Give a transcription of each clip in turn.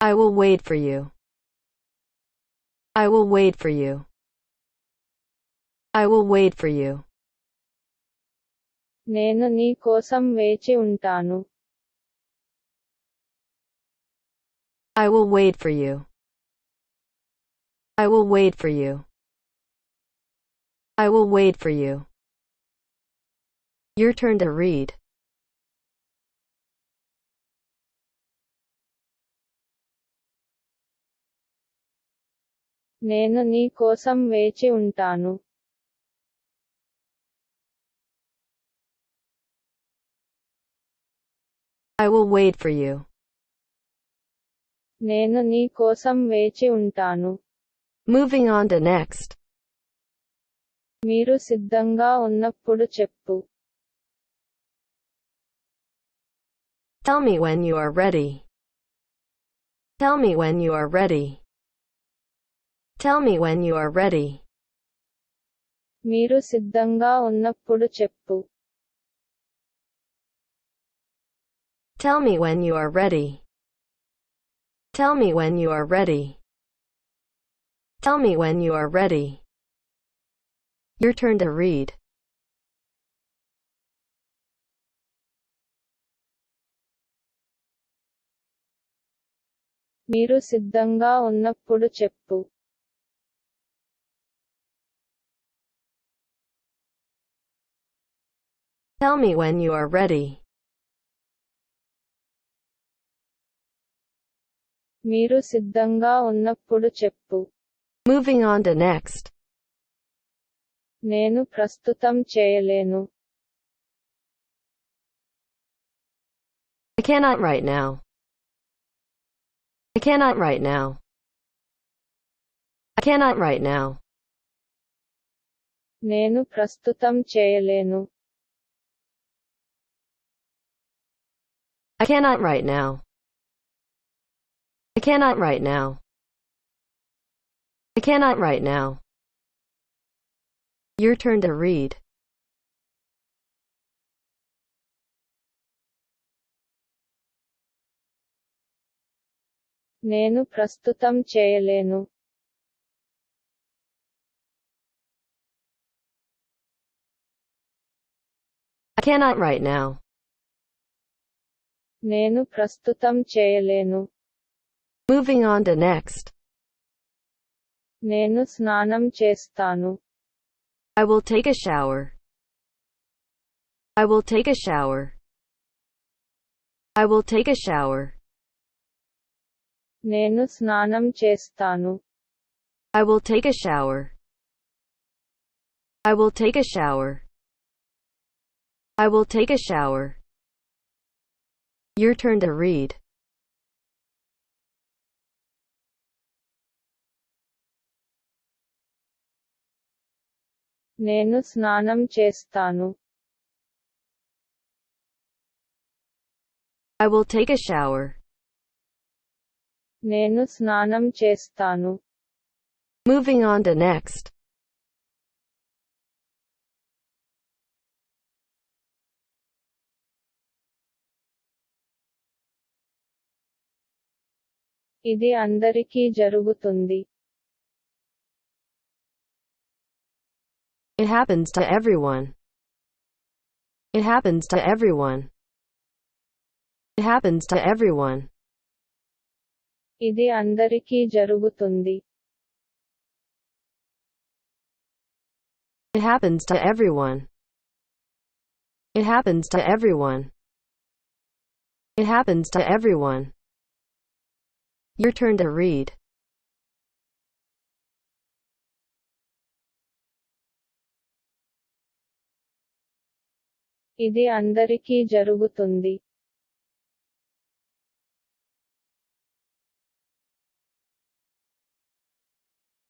I will wait for you. I will wait for you. I will wait for you. నేను నీ కోసం వేచి ఉంటాను. I will wait for you. I will wait for you. I will wait for you. Your turn to read. నేను నీ కోసం వేచి ఉంటాను. I will wait for you. నేను నీ కోసం వేచి ఉంటాను. Moving on to next. మీరు సిద్ధంగా ఉన్నప్పుడు చెప్పు. Tell me when you are ready. Tell me when you are ready. Tell me when you are ready. మీరు సిద్ధంగా ఉన్నప్పుడు చెప్పు. Tell me when you are ready. Tell me when you are ready. Tell me when you are ready. Your turn to read. మీరు సిద్ధంగా ఉన్నప్పుడు చెప్పు. Tell me when you are ready. మీరు సిద్ధంగా ఉన్నప్పుడు చెప్పు. Moving on to next. నేను ప్రస్తుతం చేయలేను. I cannot right now. I cannot right now. I cannot right now. నేను ప్రస్తుతం చేయలేను. I cannot right now. I cannot right now. I cannot right now. Your turn to read. నేను ప్రస్తుతం చేయలేను. I cannot right now. నేను ప్రస్తుతం చేయలేను. Moving on to next. నేను స్నానం చేస్తాను. I will take a shower. I will take a shower. I will take a shower. నేను స్నానం చేస్తాను. I will take a shower. I will take a shower. I will take a shower. Your turn to read. నేను స్నానం చేస్తాను. I will take a shower. నేను స్నానం చేస్తాను. Moving on to next. ఇది అందరికీ జరుగుతుంది. It happens to everyone. It happens to everyone. It happens to everyone. ఇది అందరికీ జరుగుతుంది. It happens to everyone. It happens to everyone. It happens to everyone. Your turn to read. ఇది అందరికీ జరుగుతుంది.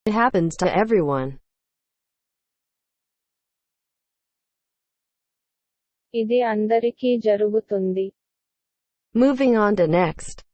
It happens to everyone. ఇది అందరికీ జరుగుతుంది. Moving on to next.